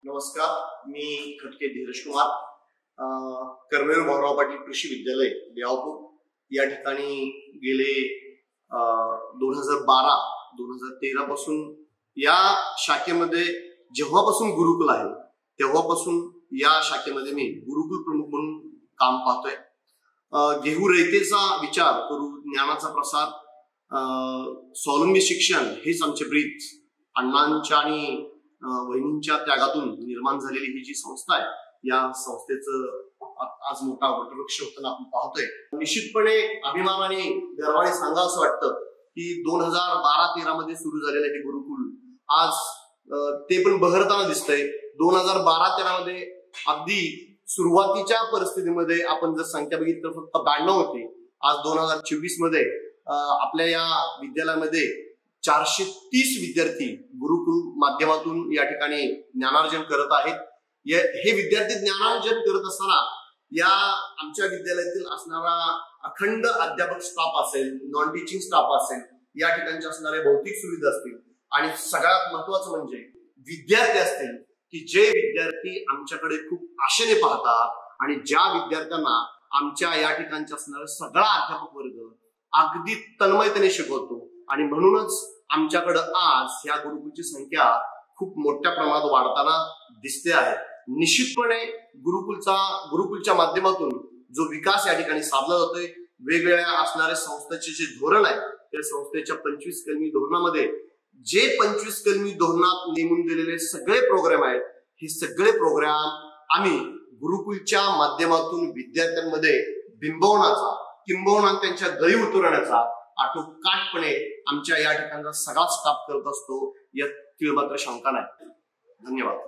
नमस्कार, मी खटके धीरज कुमार, कर्मवीर भाऊराव पाटील कृषी विद्यालय देवापूर या ठिकाणी गेले 2012-2013 पासून या शाखेमध्ये जेव्हापासून गुरुकुल आहे तेव्हापासून या शाखेमध्ये मी गुरुकुल प्रमुख म्हणून काम पाहतोय। घेऊ रयतेचा विचार करू ज्ञानाचा प्रसार, स्वावलंबी शिक्षण हेच आमचे ब्रीद, अण्णांच्या आणि वहिनींच्या त्यागातून निर्माण झालेली ही जी संस्था आहे, या संस्थेचं आज मोठा वटवृक्ष होताना आपण पाहतोय। निश्चितपणे अभिमानाने गर्वाने सांगावं असं वाटतं की 2012-13 मध्ये सुरू झालेलं हे गुरुकुल आज ते पण बहरताना दिसतंय। 2012-13 मध्ये अगदी सुरुवातीच्या परिस्थितीमध्ये आपण जर संख्या बघितली तर फक्त 92 होती। आज 2024 मध्ये आपल्या या विद्यालयामध्ये 430 विद्यार्थी गुरुकुल माध्यमातून या ठिकाणी ज्ञानार्जन करत आहेत। हे विद्यार्थी ज्ञानार्जन करत असताना या आमच्या विद्यालयातील असणारा अखंड अध्यापक स्टाफ असेल, नॉन टीचिंग स्टाफ असेल, या ठिकाणचे असणारे भौतिक सुविधा असतील आणि सगळ्यात महत्वाचं म्हणजे विद्यार्थी असतील की जे विद्यार्थी आमच्याकडे खूप आशेने पाहतात आणि ज्या विद्यार्थ्यांना आमच्या या ठिकाणचा असणारा सगळा अध्यापक वर्ग अगदी तन्मयतेने शिकवतो आणि म्हणूनच आमच्याकडे आज या गुरुकुलची संख्या खूप मोठ्या प्रमाणात वाढताना दिसते आहे। निश्चितपणे गुरुकुलच्या माध्यमातून जो विकास या ठिकाणी साधला जातोय, वेगवेगळ्या असणाऱ्या संस्थेचे जे धोरण आहे त्या संस्थेच्या 25 कलमी धोरणामध्ये जे 25 कलमी धोरणात नेमून दिलेले सगळे प्रोग्राम आहेत, हे सगळे प्रोग्राम आम्ही गुरुकुलच्या माध्यमातूून विद्यार्थ्यांमध्ये बिंबवण्याचा किंबहुना त्यांच्या गळी उतरवण्याचा आटोकाटपणे आमच्या या ठिकाणचा सगळा स्टाफ करत असतो, यात मात्र शंका नाही। धन्यवाद।